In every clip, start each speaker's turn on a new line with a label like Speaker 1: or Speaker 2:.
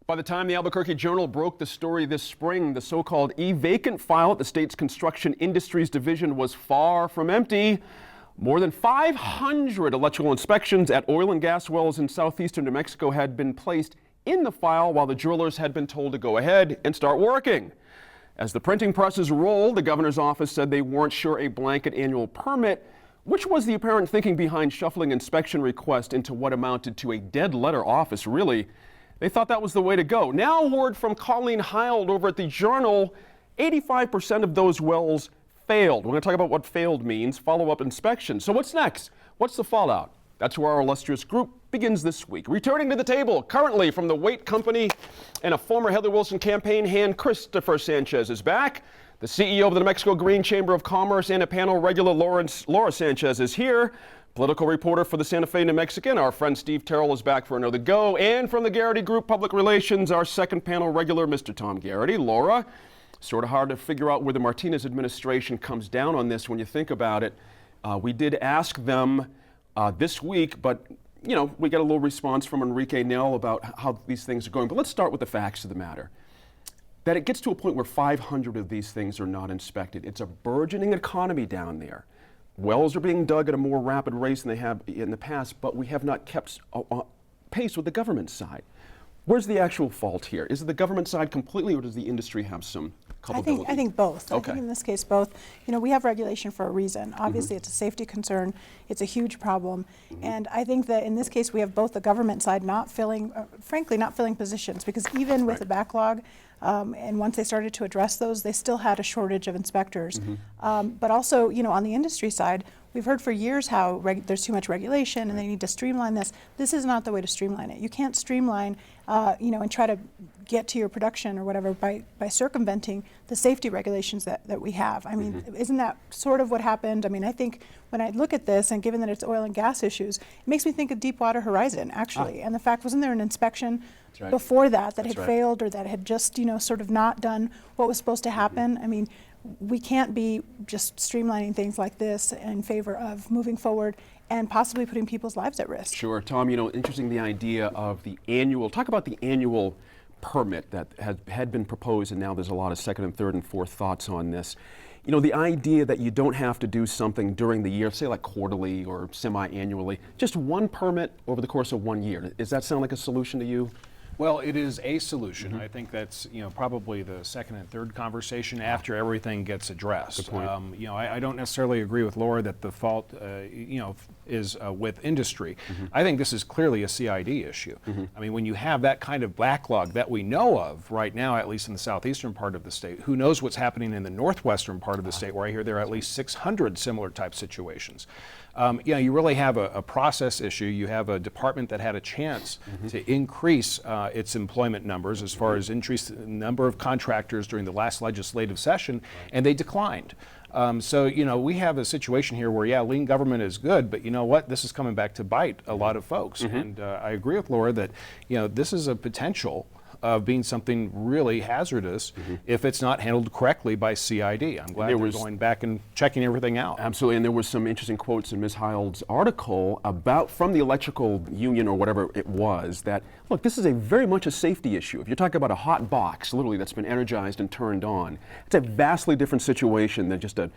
Speaker 1: By the time the Albuquerque Journal broke the story this spring, the so-called e-vacant file at the state's Construction Industries Division was far from empty. More than 500 electrical inspections at oil and gas wells in southeastern New Mexico had been placed in the file while the drillers had been told to go ahead and start working. As the printing presses rolled, the governor's office said they weren't sure a blanket annual permit, which was the apparent thinking behind shuffling inspection requests into what amounted to a dead letter office, really. They thought that was the way to go. Now, word from Colleen Heald over at the Journal, 85% of those wells failed. We're going to talk about what failed means, follow-up inspection. So what's next? What's the fallout? That's where our illustrious group begins this week. Returning to the table, currently from the Waite Company and a former Heather Wilson campaign hand, Christopher Sanchez is back. The CEO of the New Mexico Green Chamber of Commerce and a panel regular, Laura Sanchez, is here. Political reporter for the Santa Fe New Mexican, our friend Steve Terrell, is back for another go. And from the Garrity Group Public Relations, our second panel regular, Mr. Tom Garrity. Laura, sort of hard to figure out where the Martinez administration comes down on this when you think about it. We did ask them this week, but you know, we got a little response from Enrique Nell about how these things are going. But let's start with the facts of the matter. That it gets to a point where 500 of these things are not inspected. It's a burgeoning economy down there. Wells are being dug at a more rapid rate than they have in the past, but we have not kept pace with the government side. Where's the actual fault here? Is it the government side completely, or does the industry have some culpability?
Speaker 2: I think both.
Speaker 1: Okay.
Speaker 2: I think in this case both. You know, we have regulation for a reason. Obviously, it's a safety concern. It's a huge problem. And I think that in this case, we have both the government side not filling, frankly, not filling positions, because even with the backlog, and once they started to address those, they still had a shortage of inspectors. But also, you know, on the industry side, we've heard for years how there's too much regulation and they need to streamline this. This is not the way to streamline it. You can't streamline, you know, and try to get to your production or whatever by circumventing the safety regulations that we have. I mean, isn't that sort of what happened? I mean, I think when I look at this, and given that it's oil and gas issues, it makes me think of Deepwater Horizon, actually. And the fact, wasn't there an inspection before that had failed, or that had just, you know, sort of not done what was supposed to happen? I mean, we can't be just streamlining things like this in favor of moving forward and possibly putting people's lives at risk.
Speaker 1: Sure. Tom, you know, interesting the idea of the annual, talk about the annual permit that had been proposed, and now there's a lot of second and third and fourth thoughts on this. You know, the idea that you don't have to do something during the year, say like quarterly or semi-annually, just one permit over the course of 1 year. Does that sound like a solution to you?
Speaker 3: Well, it is a solution. I think that's, you know, probably the second and third conversation after everything gets addressed.
Speaker 1: Good point.
Speaker 3: You know, I don't necessarily agree with Laura that the fault, you know, is with industry. I think this is clearly a CID issue. I mean, when you have that kind of backlog that we know of right now, at least in the southeastern part of the state, who knows what's happening in the northwestern part of the state, where I hear there are at least 600 similar type situations. You know, you really have a process issue. You have a department that had a chance to increase its employment numbers as far as increase the number of contractors during the last legislative session, and they declined. So, you know, we have a situation here where, yeah, lean government is good, but you know what? This is coming back to bite a lot of folks. And I agree with Laura that, you know, this is a potential of being something really hazardous if it's not handled correctly by CID. I'm glad they're going back and checking everything out.
Speaker 1: Absolutely, and there was some interesting quotes in Ms. Heild's article about, from the electrical union or whatever it was, that, look, this is very much a safety issue. If you're talking about a hot box, literally, that's been energized and turned on, it's a vastly different situation than just a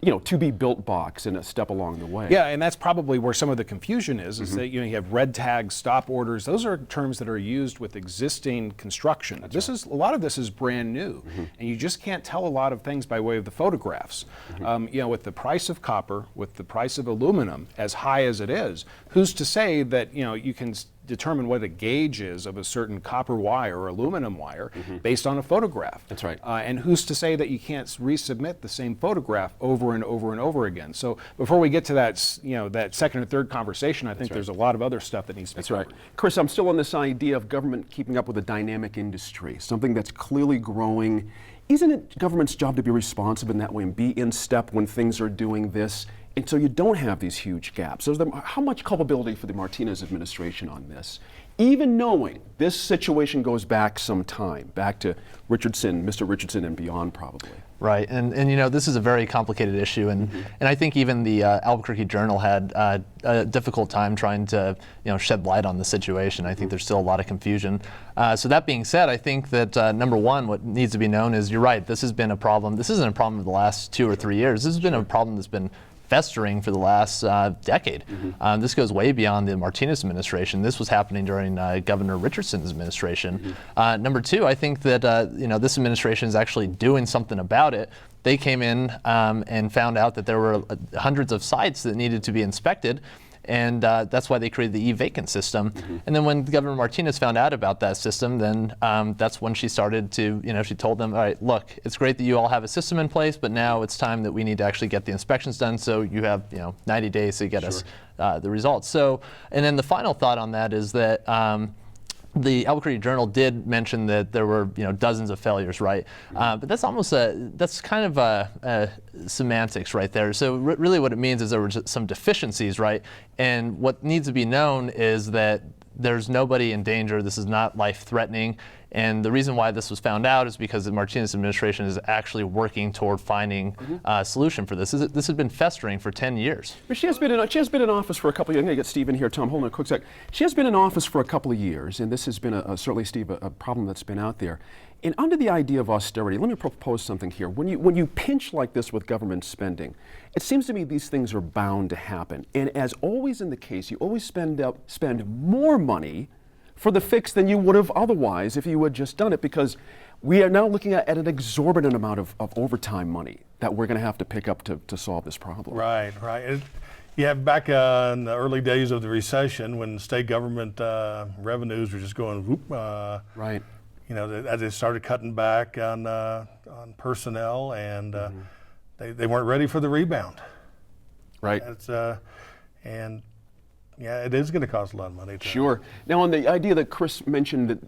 Speaker 1: you know, to-be-built box and a step along the way.
Speaker 3: Yeah, and that's probably where some of the confusion is that, you know, you have red tags, stop orders. Those are terms that are used with existing construction. A lot of this is brand new, and you just can't tell a lot of things by way of the photographs. You know, with the price of copper, with the price of aluminum as high as it is, who's to say that, you know, you can determine what a gauge is of a certain copper wire or aluminum wire based on a photograph.
Speaker 1: That's right.
Speaker 3: And who's to say that you can't resubmit the same photograph over and over and over again? So before we get to that, you know, that second or third conversation, I think there's a lot of other stuff that needs to be covered.
Speaker 1: Right. Chris, I'm still on this idea of government keeping up with a dynamic industry, something that's clearly growing. Isn't it government's job to be responsive in that way and be in step when things are doing this? And so you don't have these huge gaps. So how much culpability for the Martinez administration on this? Even knowing this situation goes back some time, back to Richardson, Mr. Richardson and beyond probably.
Speaker 4: Right, and you know, this is a very complicated issue, and I think even the Albuquerque Journal had a difficult time trying to, you know, shed light on the situation. I think there's still a lot of confusion. So that being said, I think that number one, what needs to be known is, you're right, this has been a problem. This isn't a problem of the last 2 or 3 years. This has been a problem that's been festering for the last decade. This goes way beyond the Martinez administration. This was happening during Governor Richardson's administration. Number two, I think that you know, this administration is actually doing something about it. They came in and found out that there were hundreds of sites that needed to be inspected, and that's why they created the e-vacant system. And then when Governor Martinez found out about that system, then that's when she started to, you know, she told them, all right, look, it's great that you all have a system in place, but now it's time that we need to actually get the inspections done, so you have, you know, 90 days to get us the results. So, and then the final thought on that is that the Albuquerque Journal did mention that there were, you know, dozens of failures, right? But that's almost that's kind of a semantics right there. So really what it means is there were some deficiencies, right? And what needs to be known is that there's nobody in danger. This is not life-threatening. And the reason why this was found out is because the Martinez administration is actually working toward finding a solution for this. This has been festering for 10 years.
Speaker 1: But she has been in office for a couple of years. I'm going to get Steve in here. Tom, hold on a quick sec. She has been in office for a couple of years, and this has been certainly, Steve, a problem that's been out there. And under the idea of austerity, let me propose something here. When you pinch like this with government spending, it seems to me these things are bound to happen. And as always in the case, you always spend more money for the fix than you would have otherwise if you had just done it, because we are now looking at an exorbitant amount of overtime money that we're going to have to pick up to solve this problem.
Speaker 5: Right. Yeah, back in the early days of the recession, when state government revenues were just going whoop,
Speaker 1: right.
Speaker 5: You know, as they started cutting back on personnel, and they weren't ready for the rebound.
Speaker 1: Right.
Speaker 5: And yeah, it is going to cost a lot of money.
Speaker 1: Sure. Now, on the idea that Chris mentioned, that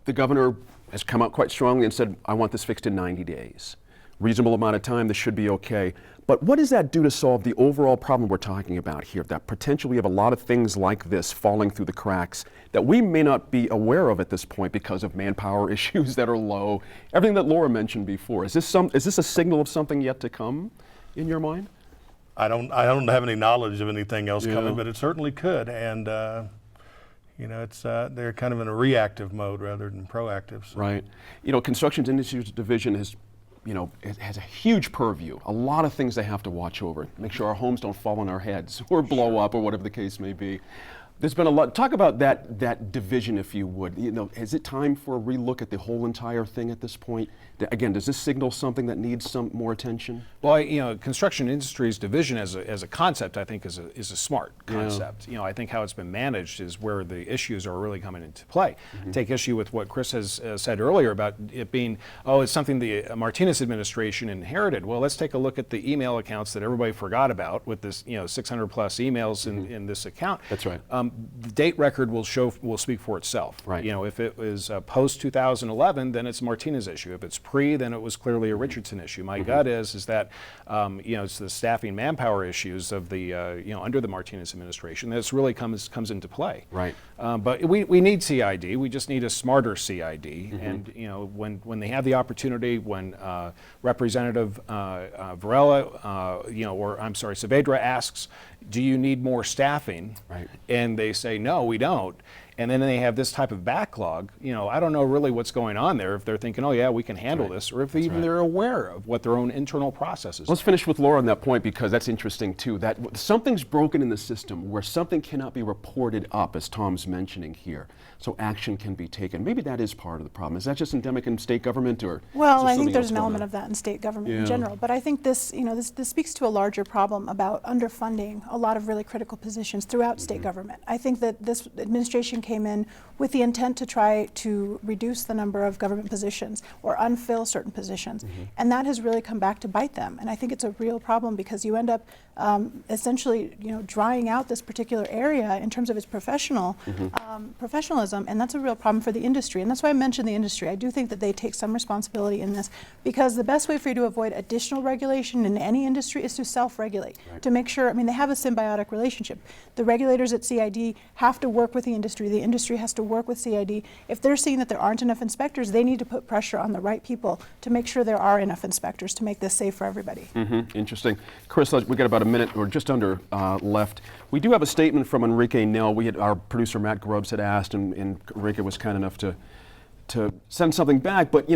Speaker 1: the governor has come out quite strongly and said, I want this fixed in 90 days. Reasonable amount of time, this should be okay. But what does that do to solve the overall problem we're talking about here? That potentially we have a lot of things like this falling through the cracks that we may not be aware of at this point because of manpower issues that are low. Everything that Laura mentioned before. Is this a signal of something yet to come in your mind?
Speaker 5: I don't have any knowledge of anything else coming, but it certainly could. And you know, it's they're kind of in a reactive mode rather than proactive. So.
Speaker 1: Right. You know, Construction Industries Division has, you know, it has a huge purview. A lot of things they have to watch over. Make sure our homes don't fall on our heads or blow up or whatever the case may be. There's been a lot. Talk about that division, if you would. You know, is it time for a relook at the whole entire thing at this point? Again, does this signal something that needs some more attention?
Speaker 3: Well, you know, Construction Industries Division as a concept, I think, is a smart concept. You know, I think how it's been managed is where the issues are really coming into play. Take issue with what Chris has said earlier about it being, it's something the Martinez administration inherited. Well, let's take a look at the email accounts that everybody forgot about with this, you know, 600 plus emails in this account.
Speaker 1: That's right.
Speaker 3: The date record will speak for itself.
Speaker 1: Right.
Speaker 3: You know, if it was post 2011, then it's a Martinez issue. If it's pre, then it was clearly a Richardson issue. My gut is that you know, it's the staffing manpower issues of the you know, under the Martinez administration that's really comes into play.
Speaker 1: Right.
Speaker 3: But we need CID. We just need a smarter CID. And you know, when they have the opportunity, when Representative Varela, you know, or I'm sorry, Saavedra asks, do you need more staffing?
Speaker 1: Right.
Speaker 3: And they say, no, we don't. And then they have this type of backlog. You know, I don't know really what's going on there, if they're thinking, oh yeah, we can handle this, or if they're aware of what their own internal processes
Speaker 1: Let's finish with Laura on that point, because that's interesting too. That something's broken in the system where something cannot be reported up, as Tom's mentioning here, so action can be taken. Maybe that is part of the problem. Is that just endemic in state government, or?
Speaker 2: Well, I think there's an element of that in state government in
Speaker 1: Yeah.
Speaker 2: general. But I think this, you know, this speaks to a larger problem about underfunding a lot of really critical positions throughout state government. I think that this administration came in with the intent to try to reduce the number of government positions or unfill certain positions. And that has really come back to bite them. And I think it's a real problem, because you end up essentially, you know, drying out this particular area in terms of its professionalism, and that's a real problem for the industry. And that's why I mentioned the industry. I do think that they take some responsibility in this, because the best way for you to avoid additional regulation in any industry is to self-regulate, to make sure, I mean, they have a symbiotic relationship. The regulators at CID have to work with the industry. the industry has to work with CID. If they're seeing that there aren't enough inspectors, they need to put pressure on the right people to make sure there are enough inspectors to make this safe for everybody.
Speaker 1: Interesting. Chris, we got about a minute or just under left. We do have a statement from Enrique Nell. Our producer Matt Grubbs had asked, and Enrique was kind enough to send something back. But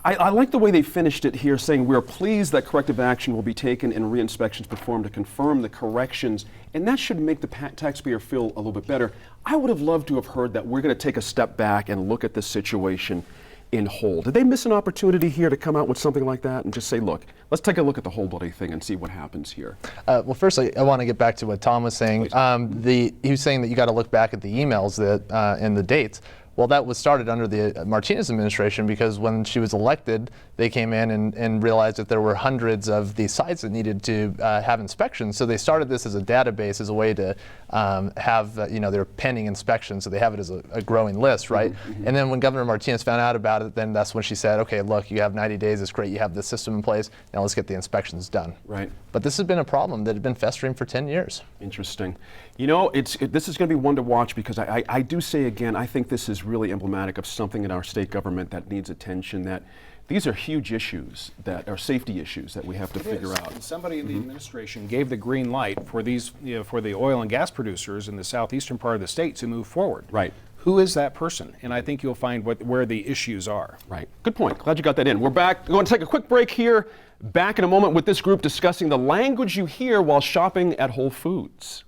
Speaker 1: I like the way they finished it here, saying we're pleased that corrective action will be taken and re-inspections performed to confirm the corrections, and that should make the taxpayer feel a little bit better. I would have loved to have heard that we're going to take a step back and look at this situation in whole. Did they miss an opportunity here to come out with something like that and just say, look, let's take a look at the whole bloody thing and see what happens here?
Speaker 4: Well, first, I want to get back to what Tom was saying. He was saying that you got to look back at the emails that and the dates. Well, that was started under the Martinez administration, because when she was elected, they came in and realized that there were hundreds of these sites that needed to have inspections. So they started this as a database, as a way to have their pending inspections. So they have it as a growing list, right? And then when Governor Martinez found out about it, then that's when she said, okay, look, you have 90 days. It's great. You have this system in place. Now let's get the inspections done.
Speaker 1: Right.
Speaker 4: But this has been a problem that had been festering for 10 years.
Speaker 1: Interesting. This is going to be one to watch, because I do say again, I think this is really emblematic of something in our state government that needs attention, that these are huge issues that are safety issues that we have to figure out.
Speaker 3: And somebody in the administration gave the green light for these, for the oil and gas producers in the southeastern part of the state to move forward.
Speaker 1: Right.
Speaker 3: Who is that person? And I think you'll find where the issues are.
Speaker 1: Right. Good point. Glad you got that in. We're back. We're going to take a quick break here. Back in a moment with this group discussing the language you hear while shopping at Whole Foods.